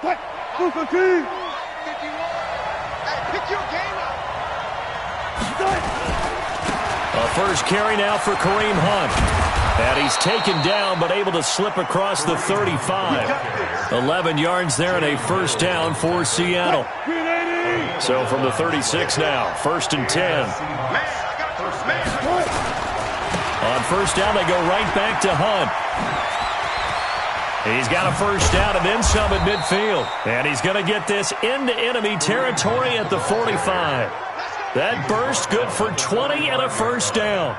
A first carry now for Kareem Hunt. And he's taken down, but able to slip across the 35. 11 yards there and a first down for Seattle. So from the 36 now, 1st and 10. On first down, they go right back to Hunt. He's got a first down and then some at midfield. And he's going to get this into enemy territory at the 45. That burst good for 20 and a first down.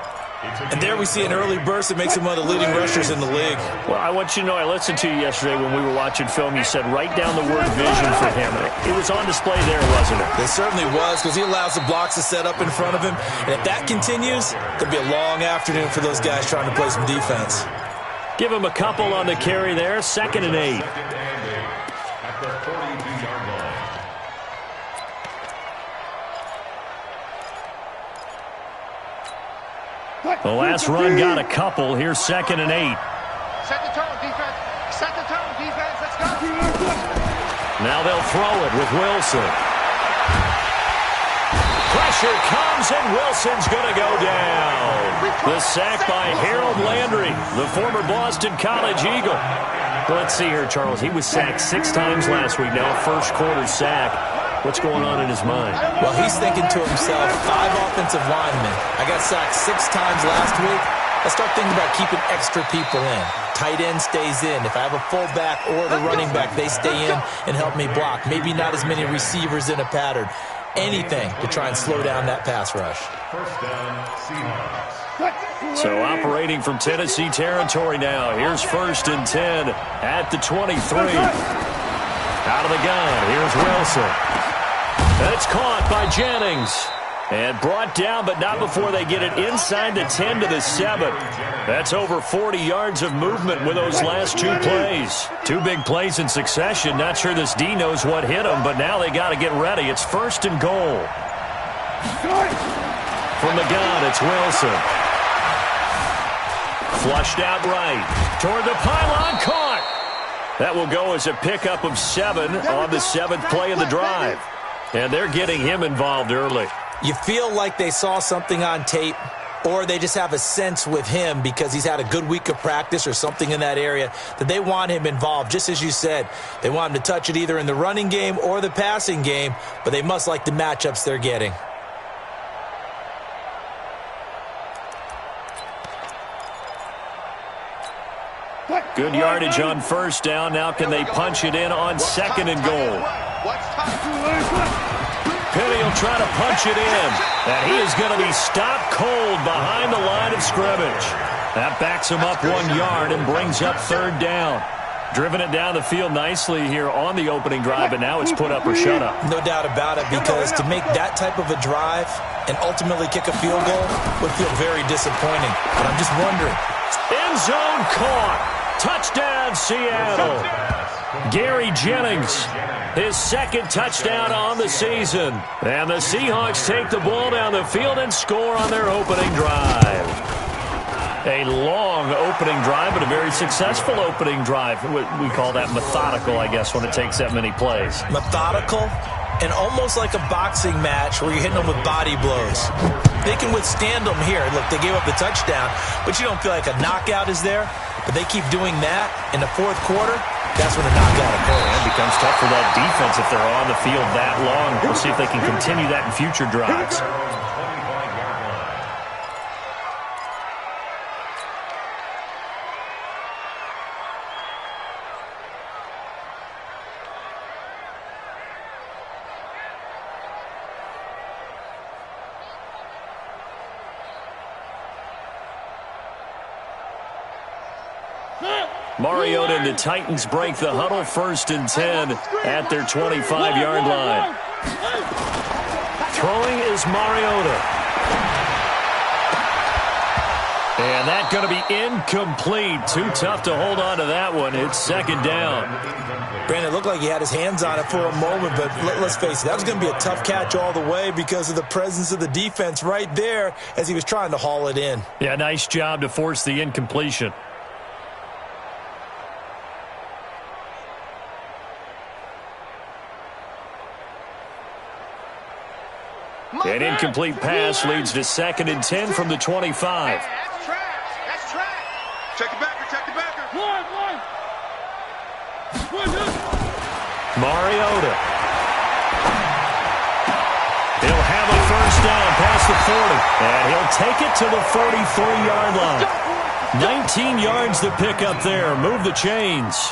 And there we see an early burst that makes him one of the leading rushers in the league. Well, I want you to know, I listened to you yesterday when we were watching film. You said write down the word vision for him. It was on display there, wasn't it? It certainly was, because he allows the blocks to set up in front of him. And if that continues, it'll be a long afternoon for those guys trying to play some defense. Give him a couple on the carry there. 2nd and 8. The last run got a couple. Here's 2nd and 8. Set the tone, defense. Set the tone, defense. Let's go. Now they'll throw it with Wilson. Pressure comes, and Wilson's going to go down. The sack by Harold Landry, the former Boston College Eagle. Let's see here, Charles. He was sacked 6 times last week. Now a first quarter sack. What's going on in his mind? Well, he's thinking to himself, 5 offensive linemen. I got sacked 6 times last week. I start thinking about keeping extra people in. Tight end stays in. If I have a fullback or the running back, they stay in and help me block. Maybe not as many receivers in a pattern. Anything to try and slow down that pass rush. First down, Seahawks. So operating from Tennessee territory now. Here's 1st and 10 at the 23. Out of the gun, here's Wilson. That's caught by Jennings. And brought down, but not before they get it inside the 10 to the 7. That's over 40 yards of movement with those last 2 plays. 2 big plays in succession. Not sure this D knows what hit them, but now they got to get ready. It's 1st and goal. From the gun, it's Wilson. Flushed out right. Toward the pylon, caught. That will go as a pickup of 7 on the 7th play of the drive. And they're getting him involved early. You feel like they saw something on tape, or they just have a sense with him because he's had a good week of practice or something in that area that they want him involved. Just as you said, they want him to touch it either in the running game or the passing game, but they must like the matchups they're getting. Good yardage on first down. Now can they punch it in on 2nd and goal? Penny will try to punch it in. And he is going to be stopped cold behind the line of scrimmage. That backs him up 1 yard and brings up 3rd down. Driven it down the field nicely here on the opening drive, and now it's put up or shut up. No doubt about it, because to make that type of a drive and ultimately kick a field goal would feel very disappointing. But I'm just wondering. End zone caught. Touchdown, Seattle. Gary Jennings, his 2nd touchdown on the season. And the Seahawks take the ball down the field and score on their opening drive. A long opening drive, but a very successful opening drive. We call that methodical, I guess, when it takes that many plays. Methodical and almost like a boxing match where you're hitting them with body blows. They can withstand them here. Look, they gave up the touchdown, but you don't feel like a knockout is there. But they keep doing that in the 4th quarter. That's when a knockout occurs. It becomes tough for that defense if they're on the field that long. We'll see if they can continue that in future drives. Mariota and the Titans break the huddle. 1st and 10 at their 25-yard line. Throwing is Mariota. And that's going to be incomplete. Too tough to hold on to that one. It's 2nd down. Brandon, it looked like he had his hands on it for a moment, but let's face it, that was going to be a tough catch all the way because of the presence of the defense right there as he was trying to haul it in. Yeah, nice job to force the incompletion. An incomplete pass leads to 2nd and 10 from the 25. That's trash. That's trash. Check the backer. Check the backer. Mariota. He'll have a first down past the 40. And he'll take it to the 43-yard line. 19 yards to pick up there. Move the chains.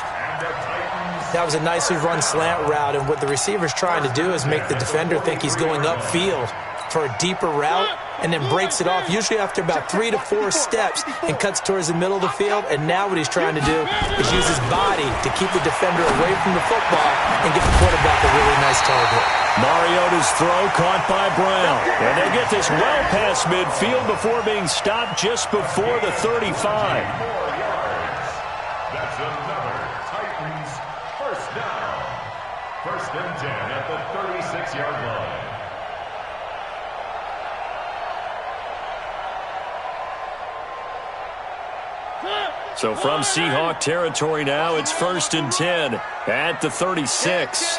That was a nicely run slant route, and what the receiver's trying to do is make the defender think he's going upfield for a deeper route, and then breaks it off, usually after about 3 to 4 steps, and cuts towards the middle of the field. And now what he's trying to do is use his body to keep the defender away from the football and give the quarterback a really nice target. Mariota's throw caught by Brown. And they get this well past midfield before being stopped just before the 35. That's another Titans first down. 1st and 10 at the 36-yard line. So from Seahawk territory now, it's 1st and 10 at the 36.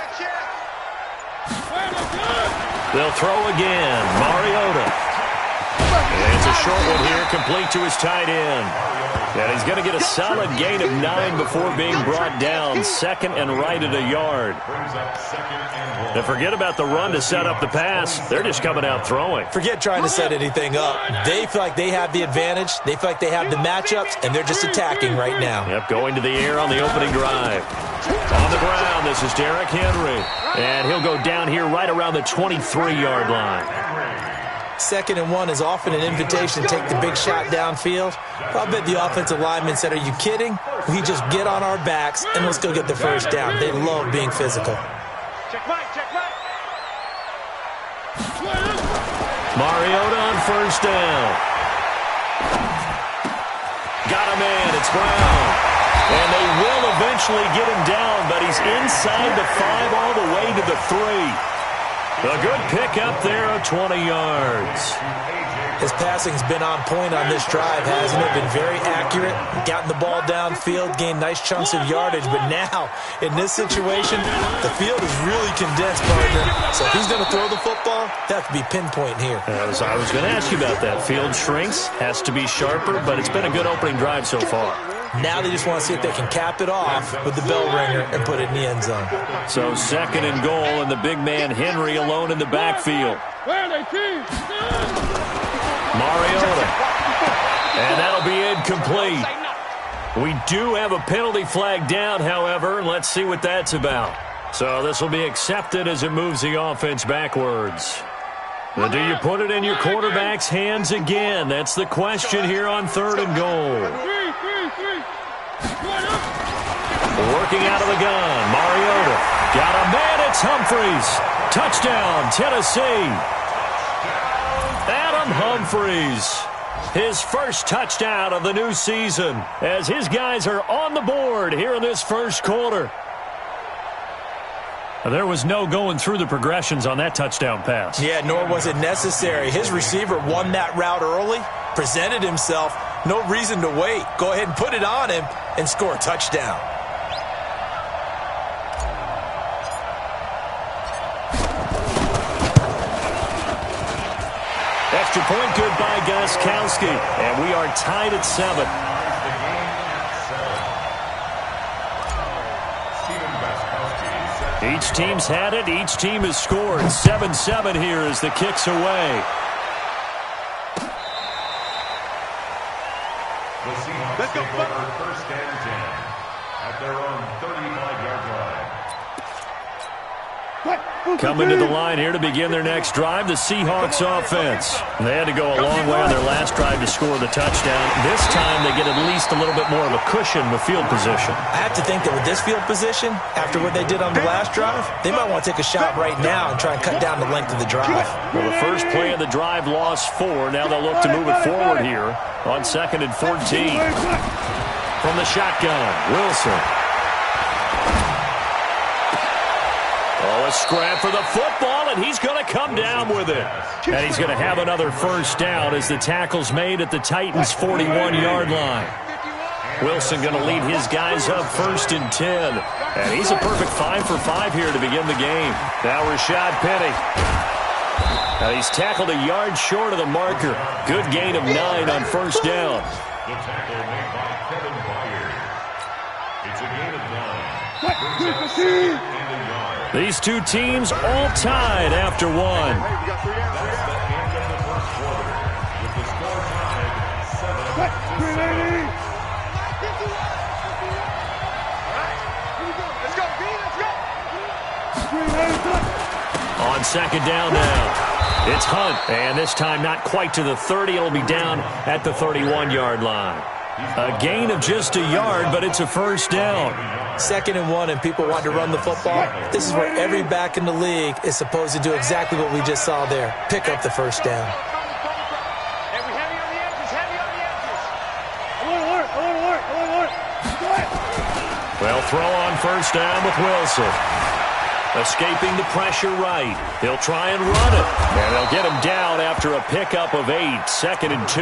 They'll throw again. Mariota. And it's a short one here, complete to his tight end. And he's going to get a solid gain of 9 before being brought down. 2nd and right at a yard. And forget about the run to set up the pass. They're just coming out throwing. Forget trying to set anything up. They feel like they have the advantage. They feel like they have the matchups, and they're just attacking right now. Yep, going to the air on the opening drive. On the ground, this is Derrick Henry. And he'll go down here right around the 23-yard line. 2nd and 1 is often an invitation to take the big shot downfield. I bet the offensive lineman said, "Are you kidding? We just get on our backs and let's go get the first down." They love being physical. Mariota on first down. Got him in. It's Brown. And they will eventually get him down, but he's inside the 5 all the way to the 3. A good pickup there of 20 yards. His passing's been on point on this drive, hasn't it? Been very accurate, gotten the ball downfield, gained nice chunks of yardage. But now, in this situation, the field is really condensed, partner. So if he's going to throw the football, that could be pinpoint here. I was going to ask you about that. Field shrinks, has to be sharper, but it's been a good opening drive so far. Now they just want to see if they can cap it off with the bell ringer and put it in the end zone. So 2nd and goal, and the big man Henry alone in the backfield. Mariota. And that'll be incomplete. We do have a penalty flag down, however. Let's see what that's about. So this will be accepted as it moves the offense backwards. Now, do you put it in your quarterback's hands again? That's the question here on 3rd and goal. Working out of the gun, Mariota. Got a man, it's Humphries. Touchdown, Tennessee. Adam Humphries. His first touchdown of the new season as his guys are on the board here in this first quarter. There was no going through the progressions on that touchdown pass. Yeah, nor was it necessary. His receiver won that route early, presented himself. No reason to wait. Go ahead and put it on him and score a touchdown. Extra point good by Gostkowski. And we are tied at 7. Each team's had it. Each team has scored. 7-7 here as the kick's away. The Seahawks take over 1st and 10 at their own 35-yard line. Coming to the line here to begin their next drive, the Seahawks offense. They had to go a long way on their last drive to score the touchdown. This time they get at least a little bit more of a cushion with field position. I have to think that with this field position, after what they did on the last drive, they might want to take a shot right now and try and cut down the length of the drive. Well, the first play of the drive lost 4. Now they'll look to move it forward here on 2nd and 14. From the shotgun, Wilson. Oh, a scrap for the football, and he's going to come down with it. And he's going to have another first down as the tackle's made at the Titans' 41-yard line. Wilson going to lead his guys up 1st and 10. And he's a perfect 5 for 5 here to begin the game. Now Rashad Penny. He's tackled a yard short of the marker. Good gain of 9 on first down. The tackle made by Kevin Byard. It's a gain of 9. And a yard. These two teams all tied after one. That's the end of the first quarter. With the score tied 7-7. On second down now. It's Hunt, and this time not quite to the 30. It'll be down at the 31-yard line. A gain of just a yard, but it's a first down. 2nd and 1, and people want to run the football. This is where every back in the league is supposed to do exactly what we just saw there. Pick up the first down. Well, throw on first down with Wilson. Escaping the pressure right. He'll try and run it. And they'll get him down after a pickup of 8. 2nd and 2.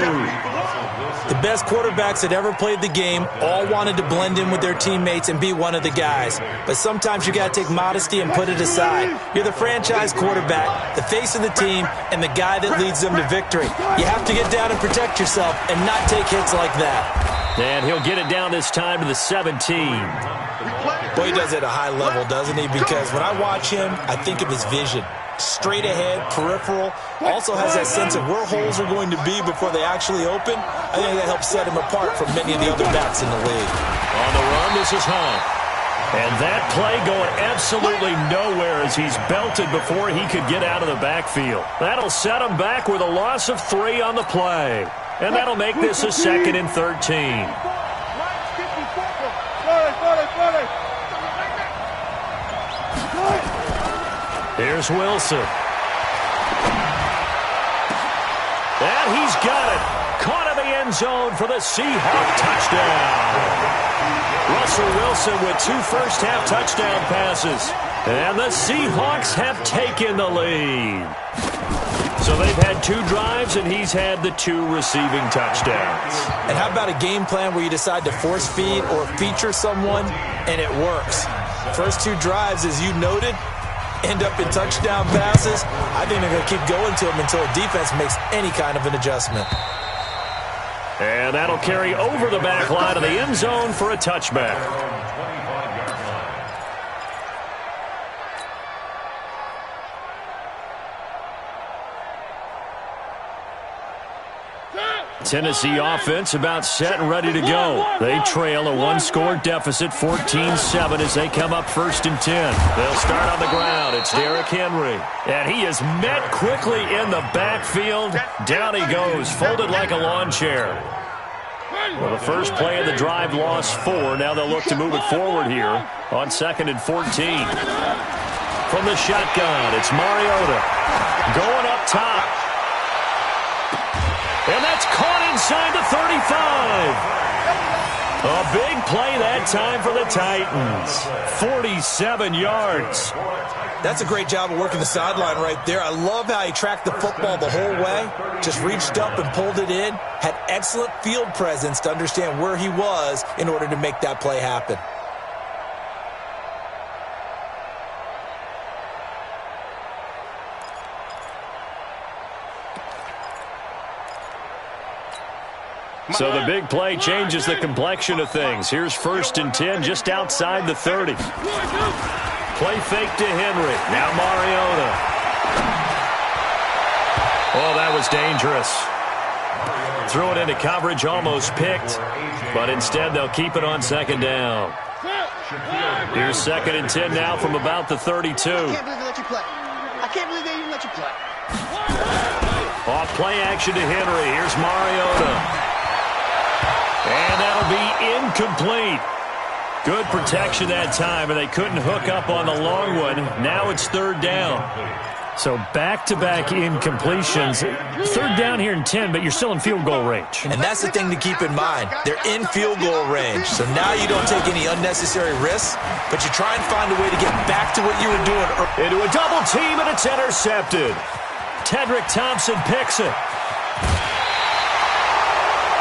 The best quarterbacks that ever played the game all wanted to blend in with their teammates and be one of the guys. But sometimes you got to take modesty and put it aside. You're the franchise quarterback, the face of the team, and the guy that leads them to victory. You have to get down and protect yourself and not take hits like that. And he'll get it down this time to the 17. Boy, he does it at a high level, doesn't he? Because when I watch him, I think of his vision. Straight ahead, peripheral. Also has that sense of where holes are going to be before they actually open. I think that helps set him apart from many of the other backs in the league. On the run, this is Hunt. And that play going absolutely nowhere as he's belted before he could get out of the backfield. That'll set him back with a loss of 3 on the play. And that'll make this a 2nd and 13. Here's Wilson. And he's got it. Caught in the end zone for the Seahawk touchdown. Russell Wilson with 2 first-half touchdown passes. And the Seahawks have taken the lead. So they've had 2 drives, and he's had the 2 receiving touchdowns. And how about a game plan where you decide to force feed or feature someone, and it works? First 2 drives, as you noted, end up in touchdown passes. I think they're going to keep going to them until a defense makes any kind of an adjustment. And that'll carry over the back line of the end zone for a touchback. Tennessee offense about set and ready to go. They trail a 1-score deficit, 14-7 as they come up 1st and 10. They'll start on the ground. It's Derrick Henry. And he is met quickly in the backfield. Down he goes, folded like a lawn chair. Well, the first play of the drive lost 4. Now they'll look to move it forward here on 2nd and 14. From the shotgun, it's Mariota. Going up top. And that's caught inside the 35. A big play that time for the Titans. 47 yards. That's a great job of working the sideline right there. I love how he tracked the football the whole way. Just reached up and pulled it in. Had excellent field presence to understand where he was in order to make that play happen. So the big play changes the complexion of things. Here's 1st and 10 just outside the 30. Play fake to Henry. Now Mariota. Oh, that was dangerous. Threw it into coverage, almost picked. But instead they'll keep it on 2nd down. Here's 2nd and 10 now from about the 32. I can't believe they let you play. I can't believe they even let you play. Off play action to Henry. Here's Mariota. And that'll be incomplete. Good protection that time, and they couldn't hook up on the long one. Now it's 3rd down. So back-to-back incompletions. 3rd down here in 10, but you're still in field goal range. And that's the thing to keep in mind. They're in field goal range. So now you don't take any unnecessary risks, but you try and find a way to get back to what you were doing. Into a double team, and it's intercepted. Tedrick Thompson picks it.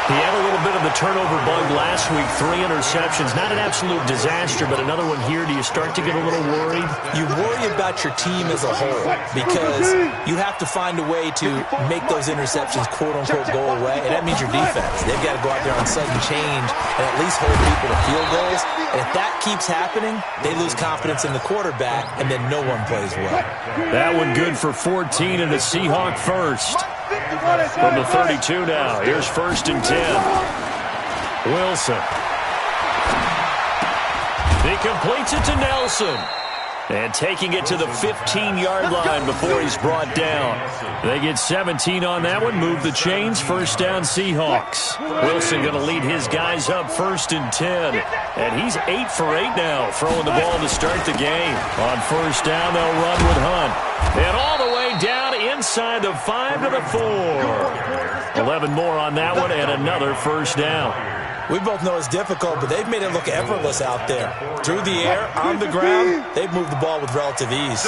He had a little bit of the turnover bug last week, 3 interceptions. Not an absolute disaster, but another one here. Do you start to get a little worried? You worry about your team as a whole because you have to find a way to make those interceptions, quote-unquote, go away, and that means your defense. They've got to go out there on sudden change and at least hold people to field goals. And if that keeps happening, they lose confidence in the quarterback, and then no one plays well. That one good for 14 and a Seahawk first. From the 32 now. Here's 1st and 10. Wilson. He completes it to Nelson. And taking it to the 15-yard line before he's brought down. They get 17 on that one. Move the chains. 1st down Seahawks. Wilson going to lead his guys up 1st and 10. And he's 8 for 8 now, throwing the ball to start the game. On 1st down, they'll run with Hunt. And all the way down inside the 5 to the 4. 11 more on that one and another 1st down. We both know it's difficult, but they've made it look effortless out there. Through the air, on the ground, they've moved the ball with relative ease.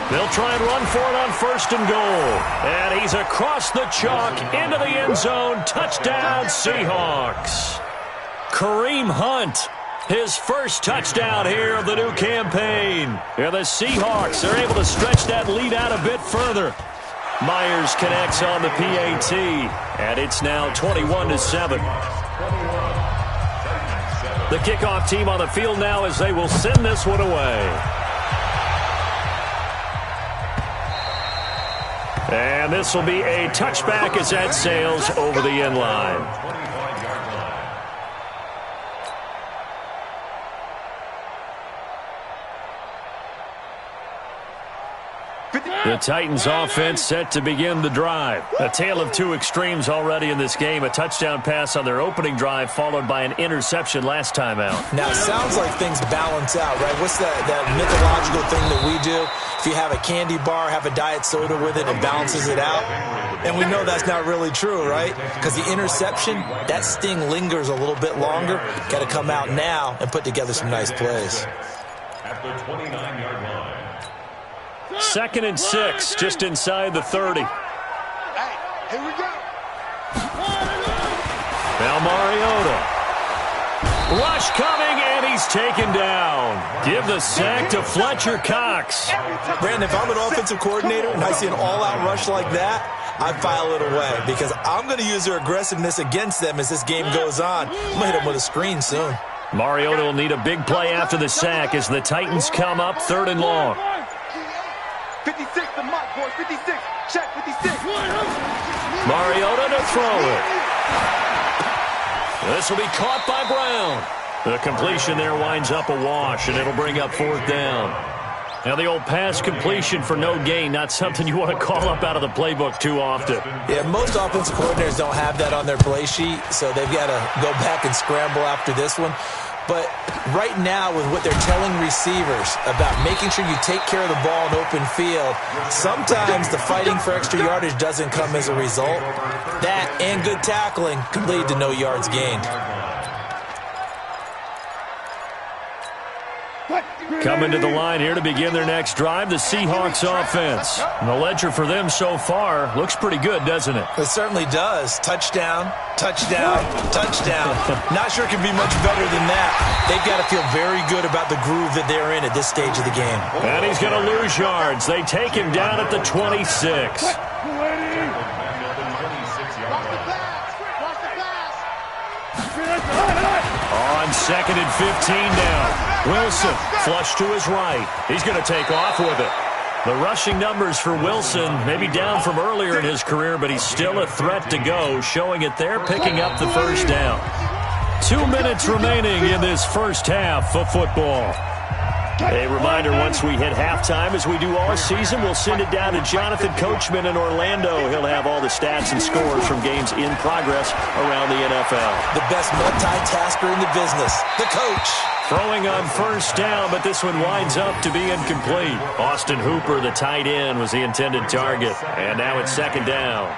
They'll try and run for it on 1st and goal. And he's across the chalk into the end zone. Touchdown, Seahawks. Kareem Hunt, his first touchdown here of the new campaign. And the Seahawks are able to stretch that lead out a bit further. Myers connects on the PAT, and it's now 21-7. The kickoff team on the field now as they will send this one away. And this will be a touchback as that sails over the end line. The Titans offense set to begin the drive. A tale of two extremes already in this game. A touchdown pass on their opening drive followed by an interception last time out. Now, it sounds like things balance out, right? What's that mythological thing that we do? If you have a candy bar, have a diet soda with it, it balances it out. And we know that's not really true, right? Because the interception, that sting lingers a little bit longer. Got to come out now and put together some nice plays. At the 29-yard line. 2nd and 6, just inside the 30. Hey, here we go. Now Mariota. Rush coming, and he's taken down. Give the sack to Fletcher Cox. Brandon, if I'm an offensive coordinator and I see an all-out rush like that, I file it away because I'm going to use their aggressiveness against them as this game goes on. I'm going to hit them with a screen soon. Mariota will need a big play after the sack as the Titans come up 3rd and long. 56, the mark, boys. 56. Check, 56. Mariota to throw it. This will be caught by Brown. The completion there winds up a wash, and it'll bring up 4th down. Now the old pass completion for no gain, not something you want to call up out of the playbook too often. Yeah, most offensive coordinators don't have that on their play sheet, so they've got to go back and scramble after this one. But right now, with what they're telling receivers about making sure you take care of the ball in open field, sometimes the fighting for extra yardage doesn't come as a result. That and good tackling could lead to no yards gained. Coming to the line here to begin their next drive, the Seahawks offense. And the ledger for them so far looks pretty good, doesn't it? It certainly does. Touchdown, touchdown, touchdown. Not sure it can be much better than that. They've got to feel very good about the groove that they're in at this stage of the game. And he's going to lose yards. They take him down at the 26. On 2nd and 15 now. Wilson, flush to his right. He's going to take off with it. The rushing numbers for Wilson maybe down from earlier in his career, but he's still a threat to go, showing it there, picking up the 1st down. 2 minutes remaining in this first half of football. A reminder, once we hit halftime, as we do all season, we'll send it down to Jonathan Coachman in Orlando. He'll have all the stats and scores from games in progress around the NFL. The best multitasker in the business, the coach. Throwing on 1st down, but this one winds up to be incomplete. Austin Hooper, the tight end, was the intended target. And now it's 2nd down.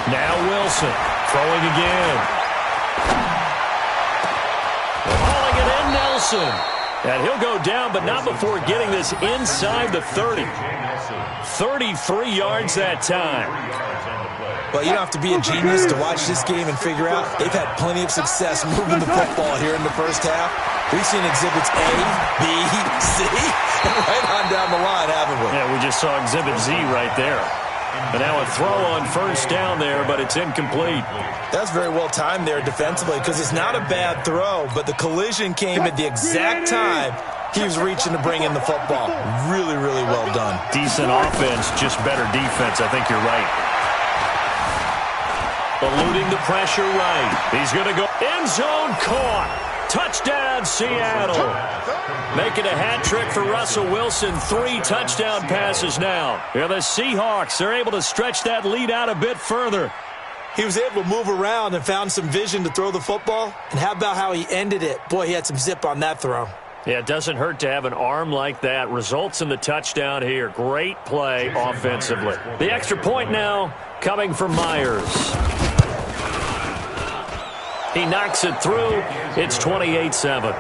Now Wilson throwing again. Hauling it in, Nelson. And he'll go down, but not before getting this inside the 30. 33 yards that time. Well, you don't have to be a genius to watch this game and figure out they've had plenty of success moving the football here in the first half. We've seen exhibits A, B, C, and right on down the line, haven't we? Yeah, we just saw exhibit Z right there. And now a throw on first down there, but it's incomplete. That's very well timed there defensively because it's not a bad throw, but the collision came at the exact time he was reaching to bring in the football. Really, really well done. Decent offense, just better defense. I think you're right. Eluding the pressure right. He's going to go end zone caught. Touchdown, Seattle. Making a hat trick for Russell Wilson. 3 touchdown passes now. Yeah, the Seahawks are able to stretch that lead out a bit further. He was able to move around and found some vision to throw the football. And how about how he ended it? Boy, he had some zip on that throw. Yeah, it doesn't hurt to have an arm like that. Results in the touchdown here. Great play offensively. The extra point now coming from Myers. He knocks it through. It's 28-7.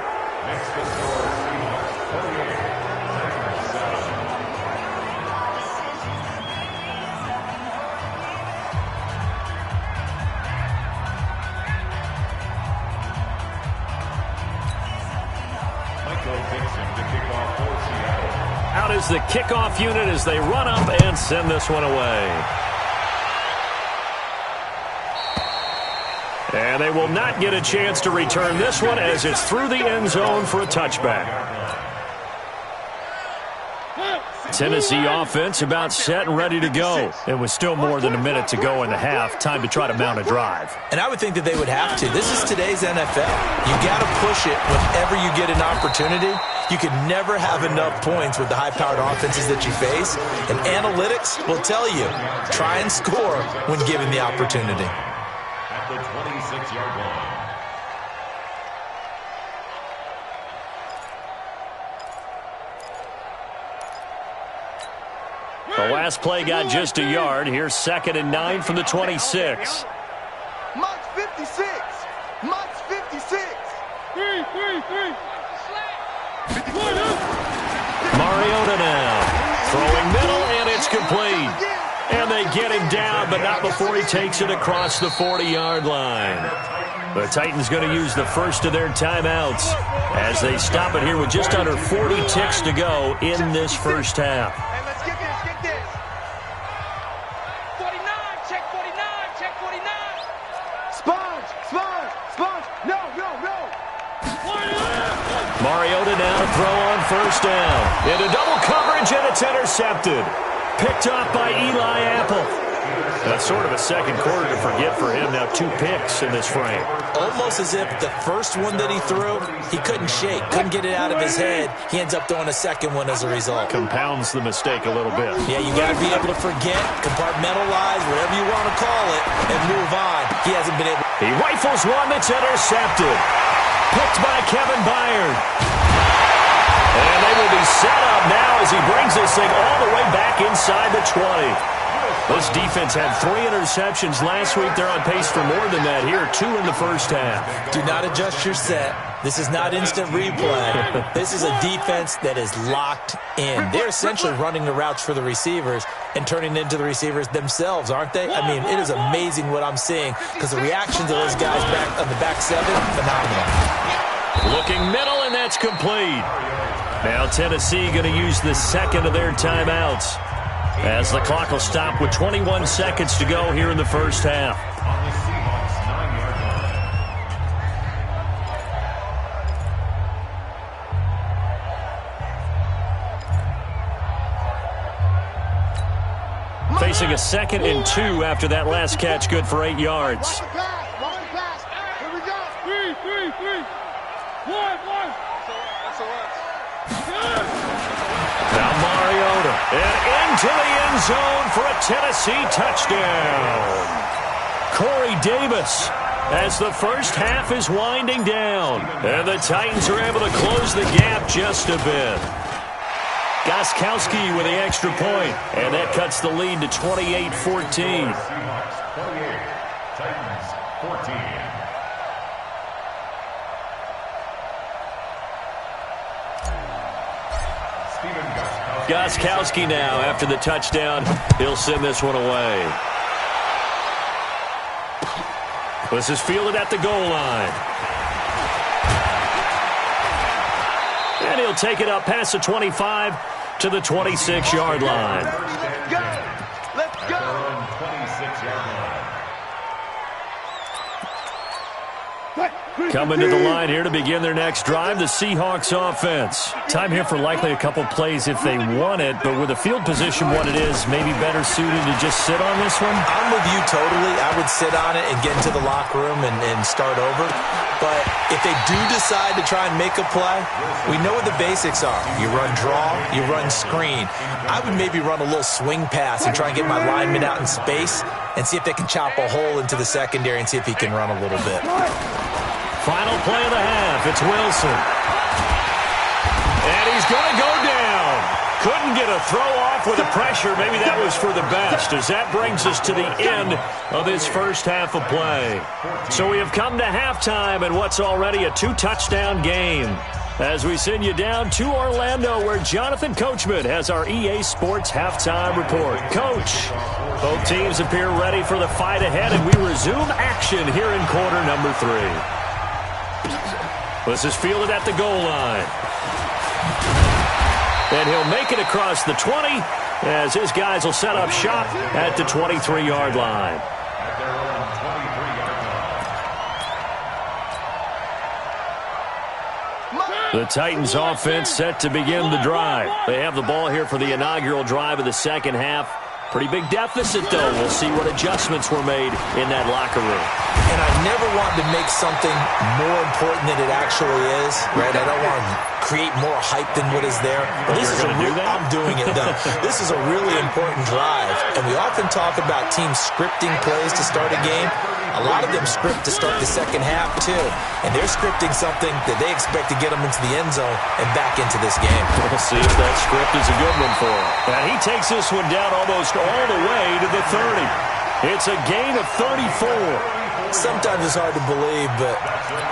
Out is the kickoff unit as they run up and send this one away. And they will not get a chance to return this one as it's through the end zone for a touchback. Tennessee offense about set and ready to go. It was still more than a minute to go in the half. Time to try to mount a drive. And I would think that they would have to. This is today's NFL. You got to push it whenever you get an opportunity. You can never have enough points with the high-powered offenses that you face. And analytics will tell you, try and score when given the opportunity. At the 26-yard line. The last play got just a yard. Here's 2nd and 9 from the 26. March 56. March 56. Mariota now. Throwing middle, and it's complete. And they get him down, but not before he takes it across the 40-yard line. The Titans going to use the first of their timeouts as they stop it here with just under 40 ticks to go in this first half. Hey, let's get this, get this. 49, check 49, check 49. Sponge, sponge, sponge. No, no, no. Mariota now to throw on first down. Into double coverage, and it's intercepted. Picked off by Eli Apple. That's sort of a second quarter to forget for him. Now 2 picks in this frame. Almost as if the first one that he threw, he couldn't shake, couldn't get it out of his head. He ends up throwing a second one as a result. Compounds the mistake a little bit. Yeah, you got to be able to forget, compartmentalize, whatever you want to call it, and move on. He hasn't been able. He rifles one that's intercepted. Picked by Kevin Byard. And they will be set up now as he brings this thing all the way back inside the 20. This defense had 3 interceptions last week. They're on pace for more than that here. 2 in the first half. Do not adjust your set. This is not instant replay. This is a defense that is locked in. They're essentially running the routes for the receivers and turning into the receivers themselves, aren't they? I mean, it is amazing what I'm seeing because the reactions of those guys back on the back 7, phenomenal. Looking middle, and that's complete. Now Tennessee going to use the second of their timeouts as the clock will stop with 21 seconds to go here in the first half. On the Seahawks 9-yard line. Facing a 2nd and 2 after that last catch, good for 8 yards. Watch the pass. Here we go. 3. 1. Now Mariota, and into the end zone for a Tennessee touchdown. Corey Davis as the first half is winding down. And the Titans are able to close the gap just a bit. Gostkowski with the extra point, and that cuts the lead to 28-14. Seahawks 28, Titans 14. Gostkowski now after the touchdown. He'll send this one away. This is fielded at the goal line. And he'll take it up past the 25 to the 26-yard line. Let's go! Let's go! 26-yard line. Coming to the line here to begin their next drive, the Seahawks offense. Time here for likely a couple plays if they want it, but with the field position what it is, maybe better suited to just sit on this one? I'm with you totally. I would sit on it and get into the locker room and start over. But if they do decide to try and make a play, we know what the basics are. You run draw, you run screen. I would maybe run a little swing pass and try and get my lineman out in space and see if they can chop a hole into the secondary and see if he can run a little bit. Final play of the half. It's Wilson. And he's going to go down. Couldn't get a throw off with the pressure. Maybe that was for the best, as that brings us to the end of this first half of play. So we have come to halftime in what's already a 2-touchdown game, as we send you down to Orlando, where Jonathan Coachman has our EA Sports halftime report. Coach, both teams appear ready for the fight ahead, and we resume action here in quarter number 3. This is fielded at the goal line. And he'll make it across the 20 as his guys will set up shop at the 23-yard line. At their own 23-yard line. The Titans offense set to begin the drive. They have the ball here for the inaugural drive of the second half. Pretty big deficit, though. We'll see what adjustments were made in that locker room. And I never want to make something more important than it actually is, right? I don't want to create more hype than what is there. But this is I'm doing it, though. This is a really important drive. And we often talk about teams scripting plays to start a game. A lot of them script to start the second half, too. And they're scripting something that they expect to get them into the end zone and back into this game. We'll see if that script is a good one for him. And he takes this one down almost all the way to the 30. It's a gain of 34. Sometimes it's hard to believe, but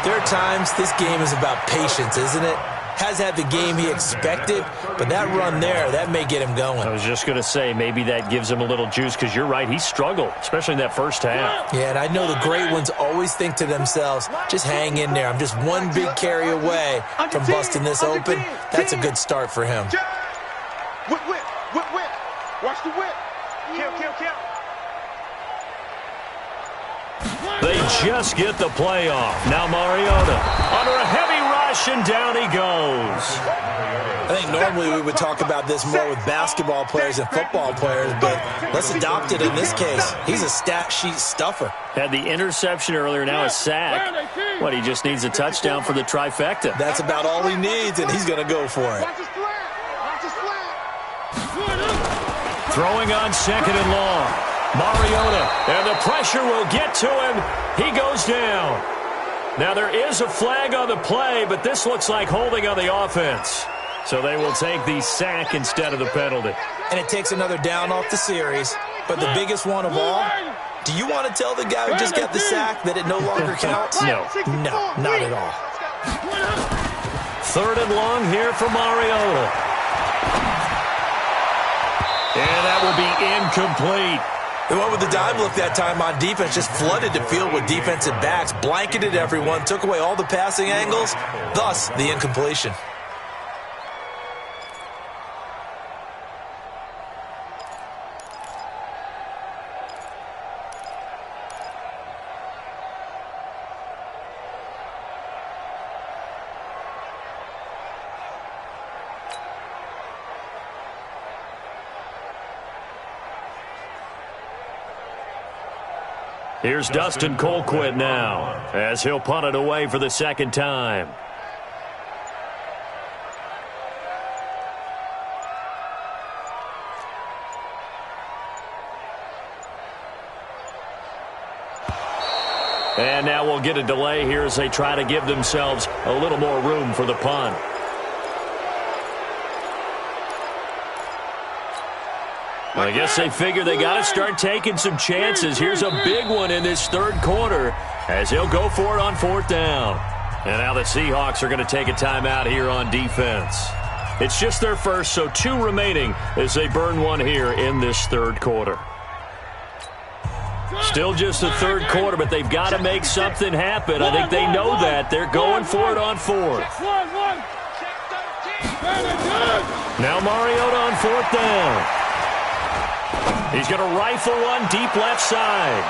there are times this game is about patience, isn't it? Has had the game he expected, but that run there, that may get him going. I was just going to say, maybe that gives him a little juice, because you're right, he struggled, especially in that first half. Yeah, and I know the great ones always think to themselves, just hang in there. I'm just one big carry away from busting this open. That's a good start for him. Whip, whip, whip, whip. Watch the whip. Kill, kill, kill. They just get the play off. Now Mariota under a heavy rush, and down he goes. I think normally we would talk about this more with basketball players and football players, but let's adopt it in this case. He's a stat sheet stuffer. Had the interception earlier, now a sack. What, he just needs a touchdown for the trifecta. That's about all he needs, and he's going to go for it. Watch the slant. Watch the slant. Throwing on second and long. Mariota, and the pressure will get to him. He goes down. Now there is a flag on the play, but this looks like holding on the offense. So they will take the sack instead of the penalty. And it takes another down off the series. But the biggest one of all, do you want to tell the guy who just got the sack that it no longer counts? No. No, not at all. Third and long here for Mariota. And that will be incomplete. The one with the dime look that time on defense just flooded the field with defensive backs, blanketed everyone, took away all the passing angles, thus the incompletion. Here's Dustin Colquitt now, as he'll punt it away for the second time. And now we'll get a delay here as they try to give themselves a little more room for the punt. I guess they figure they got to start taking some chances. Here's a big one in this third quarter as he'll go for it on fourth down. And now the Seahawks are going to take a timeout here on defense. It's just their first, so 2 remaining as they burn one here in this third quarter. Still just the third quarter, but they've got to make something happen. I think they know that. They're going for it on fourth. Now Mariota on fourth down. He's going to rifle one deep left side.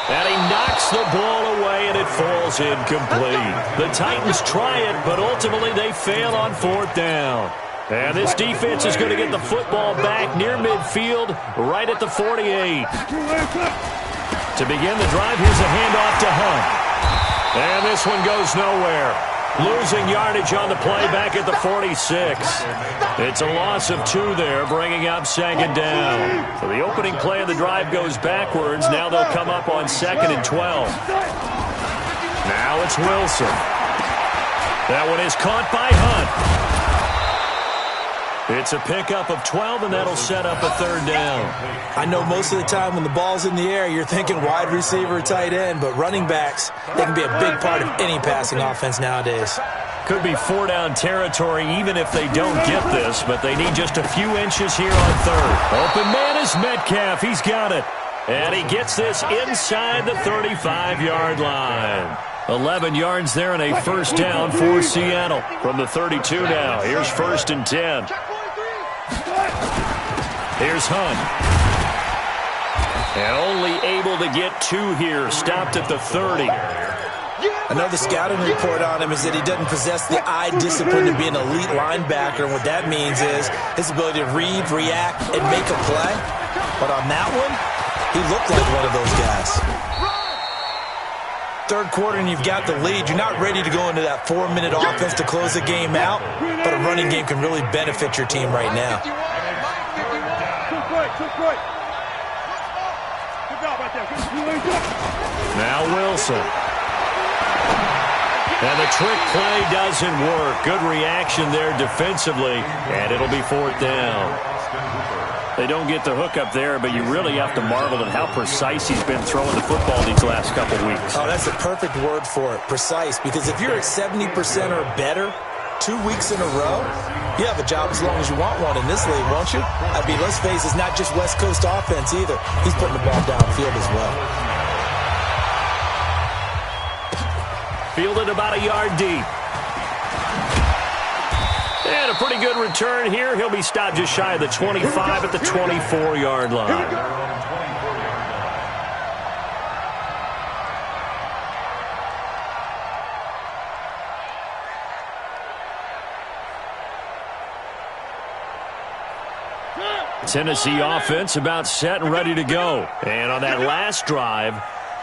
And he knocks the ball away, and it falls incomplete. The Titans try it, but ultimately they fail on fourth down. And this defense is going to get the football back near midfield, right at the 48. To begin the drive, here's a handoff to Hunt. And this one goes nowhere. Losing yardage on the play back at the 46. It's a loss of 2 there, bringing up second down. So the opening play of the drive goes backwards. Now they'll come up on 2nd and 12. Now it's Wilson. That one is caught by Hunt. It's a pickup of 12, and that'll set up a third down. I know most of the time when the ball's in the air, you're thinking wide receiver, tight end, but running backs, they can be a big part of any passing offense nowadays. Could be 4-down territory even if they don't get this, but they need just a few inches here on third. Open man is Metcalf. He's got it. And he gets this inside the 35-yard line. 11 yards there and a first down for Seattle. From the 32 now, here's 1st and 10. Here's Hunt. And only able to get 2 here. Stopped at the 30. I know the scouting report on him is that he doesn't possess the eye discipline to be an elite linebacker. And what that means is his ability to read, react, and make a play. But on that one, he looked like one of those guys. Third quarter and you've got the lead. You're not ready to go into that 4-minute offense to close the game out, but a running game can really benefit your team right now. Now Wilson. And the trick play doesn't work. Good reaction there defensively, and it'll be 4th down. They don't get the hook up there, but you really have to marvel at how precise he's been throwing the football these last couple weeks. Oh, that's the perfect word for it, precise, because if you're at 70% or better 2 weeks in a row, you have a job as long as you want one in this league, won't you? I mean, let's face it, it's not just West Coast offense either. He's putting the ball downfield as well. Fielded about a yard deep. And a pretty good return here. He'll be stopped just shy of the 25 at the 24-yard line. Tennessee offense about set and ready to go. And on that last drive,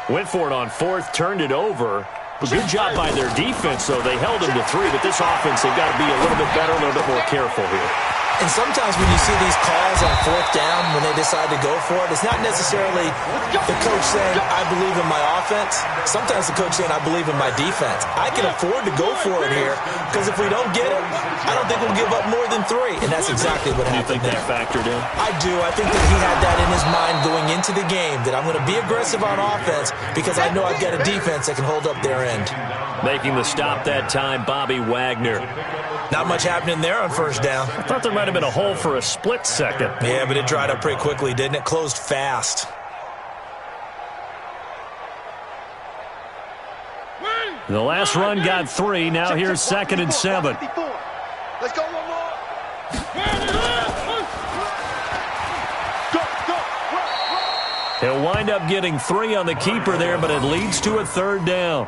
went for it on 4th, turned it over. Good job by their defense, though. They held them to 3, but this offense, they've got to be a little bit better, a little bit more careful here. And sometimes when you see these calls on 4th down, when they decide to go for it, it's not necessarily the coach saying, I believe in my offense. Sometimes the coach saying, I believe in my defense. I can afford to go for it here, because if we don't get it, I don't think we'll give up more than 3. And that's exactly what happened there. You think that factored in? I do. I think that he had that in his mind going into the game, that I'm going to be aggressive on offense because I know I've got a defense that can hold up their end. Making the stop that time, Bobby Wagner. Not much happening there on 1st down. I thought there might have been a hole for a split second. Yeah, but it dried up pretty quickly, didn't it? Closed fast. The last run got 3. Now here's 2nd and 7. Let's go one more. He'll wind up getting 3 on the keeper there, but it leads to a 3rd down.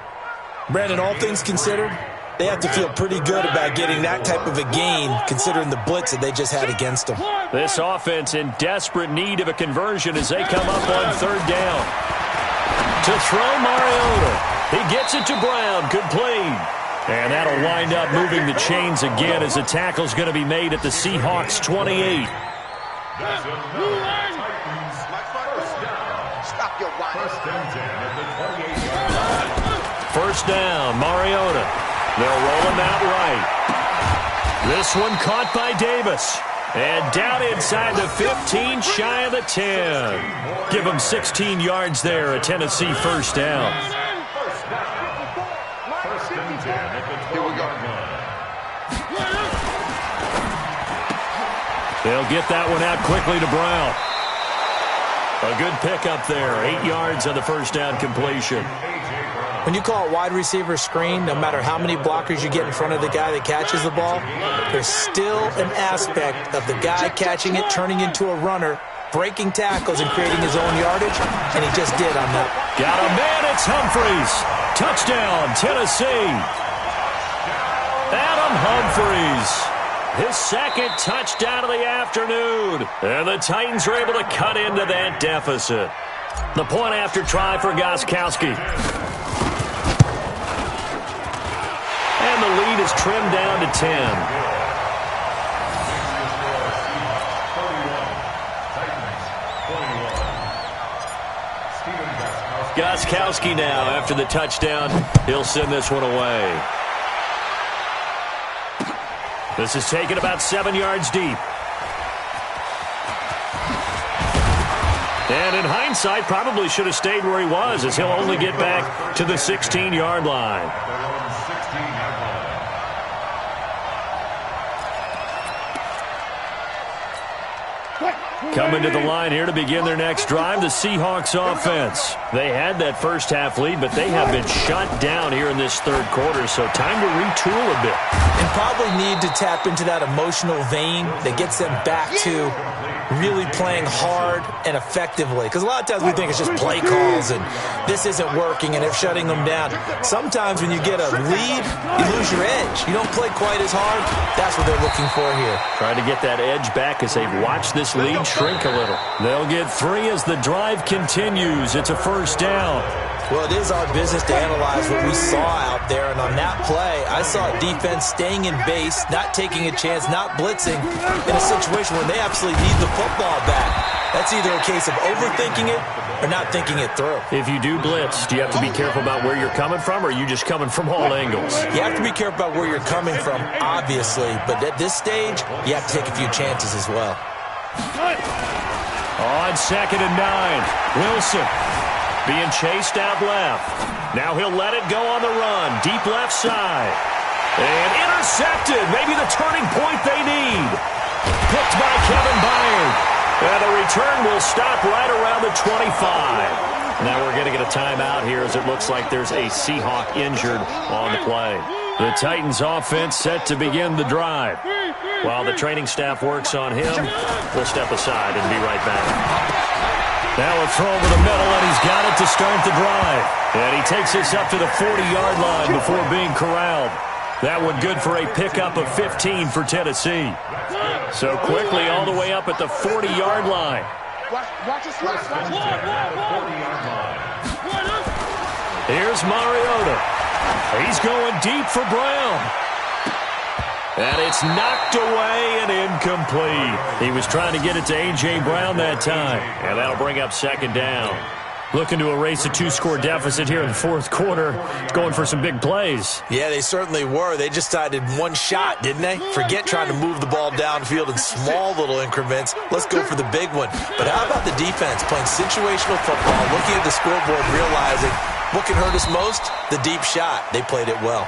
Brandon, all things considered, they have to feel pretty good about getting that type of a gain, considering the blitz that they just had against them. This offense in desperate need of a conversion as they come up on 3rd down. To throw Mariota. He gets it to Brown. Complete. And that'll wind up moving the chains again as the tackle's going to be made at the Seahawks 28. Stop your whining. 1st down, Mariota. They'll roll him out right. This one caught by Davis. And down inside the 15, shy of the 10. Give them 16 yards there, a Tennessee first down. First and 10 at the 12-yard line. They'll get that one out quickly to Brown. A good pickup there, 8 yards on the first down completion. When you call it wide receiver screen, no matter how many blockers you get in front of the guy that catches the ball, there's still an aspect of the guy catching it, turning into a runner, breaking tackles and creating his own yardage, and he just did on that. Got a man, it's Humphries. Touchdown, Tennessee. Adam Humphries. His second touchdown of the afternoon. And the Titans are able to cut into that deficit. The point after try for Gostkowski. And the lead is trimmed down to 10. Gostkowski now after the touchdown. He'll send this one away. This is taken about 7 yards deep. And in hindsight, probably should have stayed where he was, as he'll only get back to the 16-yard line. Coming to the line here to begin their next drive, the Seahawks offense. They had that first half lead, but they have been shut down here in this third quarter, so time to retool a bit. And probably need to tap into that emotional vein that gets them back to really playing hard and effectively. Because a lot of times we think it's just play calls and this isn't working and it's shutting them down. Sometimes when you get a lead, you lose your edge. You don't play quite as hard. That's what they're looking for here. Trying to get that edge back as they've watched this lead shrink a little. They'll get 3 as the drive continues. It's a first down. Well, it is our business to analyze what we saw out there, and on that play, I saw a defense staying in base, not taking a chance, not blitzing, in a situation where they absolutely need the football back. That's either a case of overthinking it or not thinking it through. If you do blitz, do you have to be careful about where you're coming from, or are you just coming from all angles? You have to be careful about where you're coming from, obviously, but at this stage, you have to take a few chances as well. On 2nd and 9, Wilson being chased out left. Now he'll let it go on the run. Deep left side. And intercepted. Maybe the turning point they need. Picked by Kevin Byard. And the return will stop right around the 25. Now we're going to get a timeout here as it looks like there's a Seahawk injured on the play. The Titans offense set to begin the drive. While the training staff works on him, we'll step aside and be right back. Now a throw over the middle, and he's got it to start the drive. And he takes this up to the 40-yard line before being corralled. That one good for a pickup of 15 for Tennessee. So quickly all the way up at the 40-yard line. Watch it slip. Here's Mariota. He's going deep for Brown. And it's knocked away and incomplete. He was trying to get it to A.J. Brown that time. And that'll bring up 2nd down. Looking to erase a 2-score deficit here in the fourth quarter. It's going for some big plays. Yeah, they certainly were. They just decided one shot, didn't they? Forget trying to move the ball downfield in small little increments. Let's go for the big one. But how about the defense playing situational football, looking at the scoreboard, realizing what can hurt us most? The deep shot. They played it well.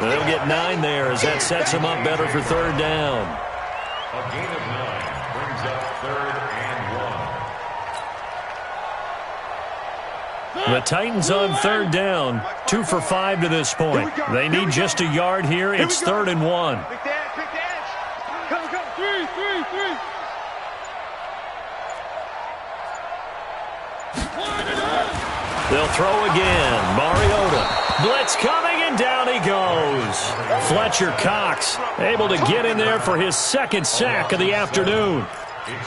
They'll get 9 there as that sets them up better for 3rd down. A gain of 9 brings up 3rd and 1. The Titans on 3rd down, 2 for 5 to this point. They need just a yard here. It's 3rd and 1. Pick the edge. Go. 3. They'll throw again. Mariota. Blitz coming, and down he goes. Fletcher Cox able to get in there for his 2nd sack of the afternoon.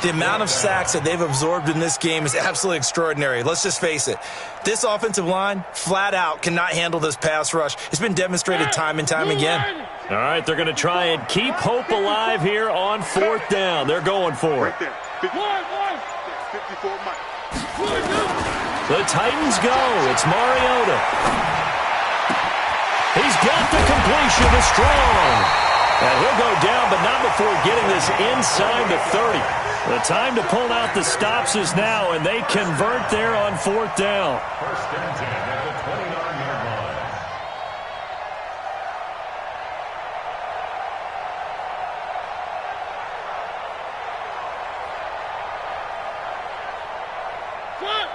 The amount of sacks that they've absorbed in this game is absolutely extraordinary. Let's just face it. This offensive line, flat out, cannot handle this pass rush. It's been demonstrated time and time again. All right, they're going to try and keep hope alive here on 4th down. They're going for it. The Titans go. It's Mariota. He's got the completion to Strong. And he'll go down, but not before getting this inside the 30. The time to pull out the stops is now, and they convert there on 4th down. First and 10 at the 29-yard line.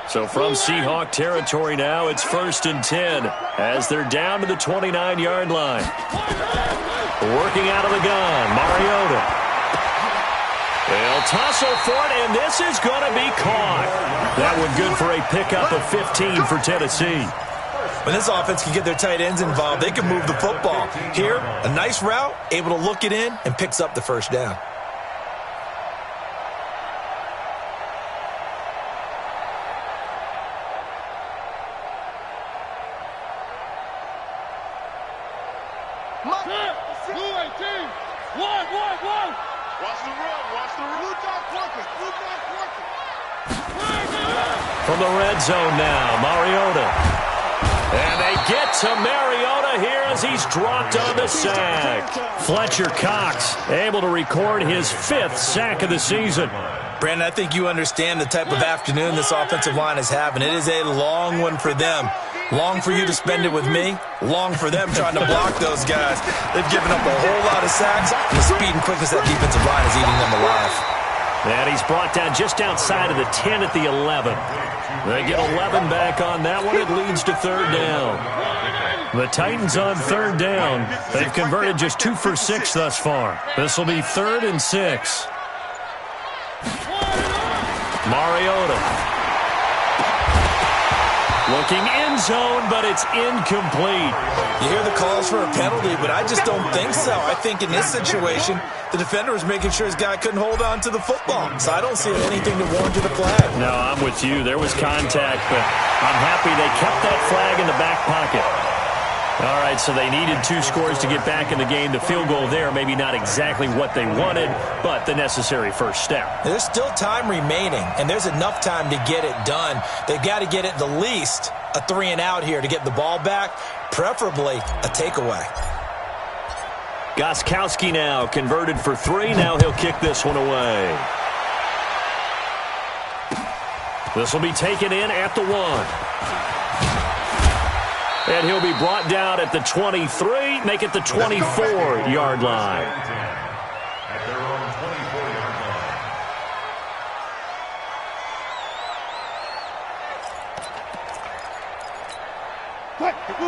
So from Seahawk territory now, it's 1st and 10 as they're down to the 29-yard line. Working out of the gun, Mariota. They'll tussle for it, and this is going to be caught. That one good for a pickup of 15 for Tennessee. When this offense can get their tight ends involved, they can move the football. Here, a nice route, able to look it in, and picks up the first down. From the red zone now, Mariota. And they get to Mariota here as he's dropped on the sack. Fletcher Cox able to record his 5th sack of the season. Brandon, I think you understand the type of afternoon this offensive line is having. It is a long one for them. Long for you to spend it with me. Long for them trying to block those guys. They've given up a whole lot of sacks. And the speed and quickness of that defensive line is eating them alive. And he's brought down just outside of the 10 at the 11. They get 11 back on that one. It leads to 3rd down. The Titans on 3rd down. They've converted just 2 for 6 thus far. This will be 3rd and 6. Mariota. Looking end zone, but it's incomplete. You hear the calls for a penalty, but I just don't think so. I think in this situation, the defender was making sure his guy couldn't hold on to the football. So I don't see anything to warrant a flag. No, I'm with you. There was contact, but I'm happy they kept that flag in the back pocket. All right, so they needed 2 scores to get back in the game. The field goal there, maybe not exactly what they wanted, but the necessary first step. There's still time remaining, and there's enough time to get it done. They've got to get it the least a 3-and-out here to get the ball back, preferably a takeaway. Gostkowski now converted for 3. Now he'll kick this one away. This will be taken in at the 1. And he'll be brought down at the 23, make it the 24-yard line. At their own 24-yard line.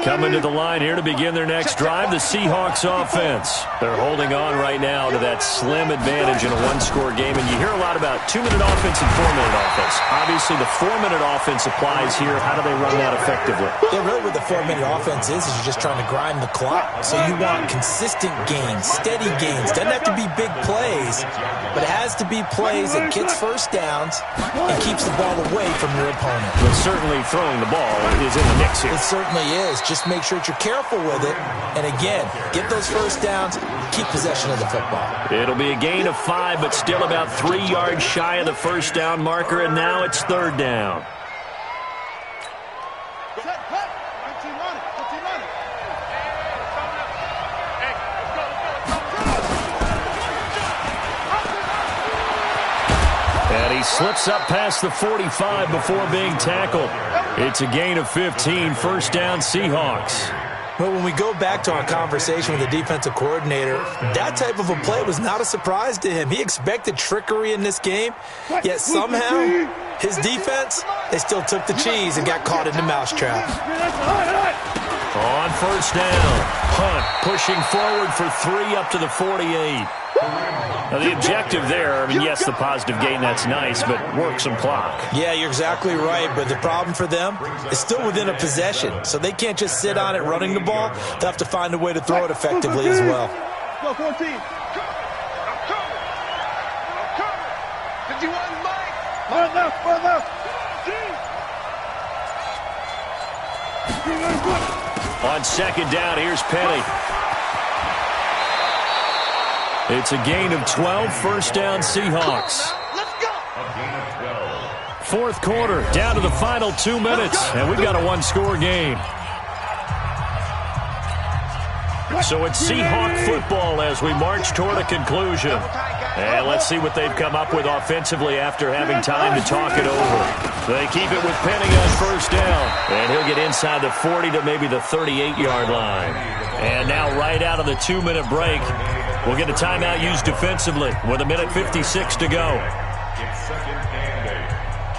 Coming to the line here to begin their next drive, the Seahawks offense. They're holding on right now to that slim advantage in a 1-score game, and you hear a lot about 2-minute offense and 4-minute offense. Obviously, the 4-minute offense applies here. How do they run that effectively? Yeah, really what the 4-minute offense is you're just trying to grind the clock. So you want consistent gains, steady gains. Doesn't have to be big plays, but it has to be plays that gets first downs and keeps the ball away from your opponent. But certainly throwing the ball is in the mix here. It certainly is. Just make sure that you're careful with it. And again, get those first downs, keep possession of the football. It'll be a gain of 5, but still about 3 yards shy of the first down marker, and now it's 3rd down. And he slips up past the 45 before being tackled. It's a gain of 15, 1st down Seahawks. But when we go back to our conversation with the defensive coordinator, that type of a play was not a surprise to him. He expected trickery in this game, yet somehow his defense, they still took the cheese and got caught in the mousetrap. On 1st down, Hunt pushing forward for 3 up to the 48. Now, the objective there, I mean, yes, the positive gain, that's nice, but work some clock. Yeah, you're exactly right, but the problem for them is still within a possession, so they can't just sit on it running the ball. They'll have to find a way to throw it effectively as well. Go, 14. I'm coming. 51, Mike. One left. On 2nd down, here's Penny. It's a gain of 12, 1st down Seahawks. Let's go. A gain of 12. 4th quarter, down to the final 2 minutes, and we've got a 1-score game. So it's Seahawk football as we march toward a conclusion. And let's see what they've come up with offensively after having time to talk it over. They keep it with Penny on first down. And he'll get inside the 40 to maybe the 38-yard line. And now right out of the 2-minute break, we'll get a timeout used defensively with 1:56 to go. It's second and 8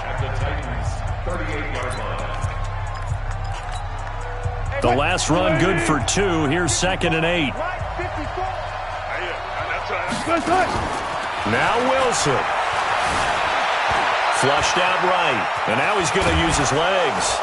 at the Titans' 38-yard line. The last run good for 2. Here's second and 8. Now Wilson. Flushed out right. And now he's going to use his legs.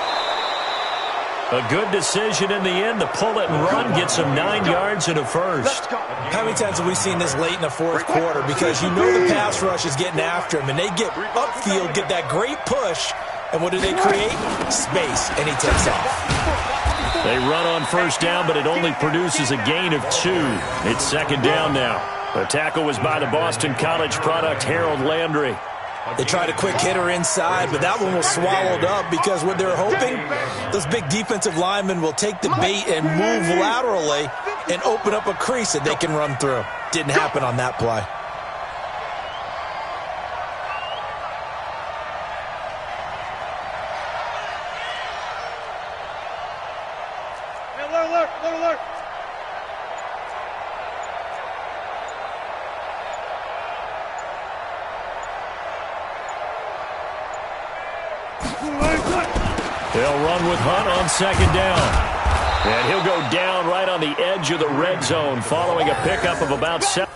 A good decision in the end to pull it and run, gets him 9 yards and a first. How many times have we seen this late in the fourth quarter? Because you know the pass rush is getting after him, and they get upfield, get that great push, and what do they create? Space, and he takes off. They run on first down, but it only produces a gain of 2. It's second down now. The tackle was by the Boston College product, Harold Landry. They tried a quick hitter inside, but that one was swallowed up because what they're hoping, those big defensive linemen will take the bait and move laterally and open up a crease that they can run through. Didn't happen on that play. Alert! They'll run with Hunt on second down. And he'll go down right on the edge of the red zone following a pickup of about 7.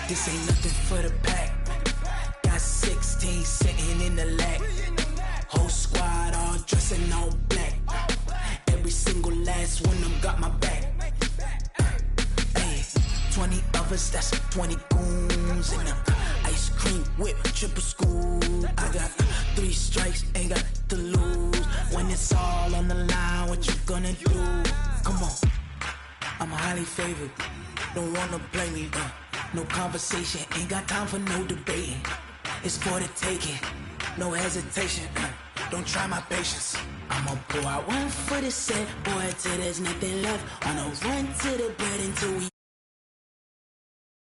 This ain't nothing for the pack. Got 16 sitting in the lap. Whole squad all dressing all black. Every single last one of them got my back. Hey, 20 of us, that's 20 goons in the ice cream whip, triple scoop. I got 3 strikes, ain't got to lose. When it's all on the line, what you gonna do? Come on, I'm highly favored. Don't wanna play me, no conversation, ain't got time for no debating. It's for the taking, no hesitation. Don't try my patience. I'ma pour out one for the set, boy, till there's nothing left. On a run to the bed until we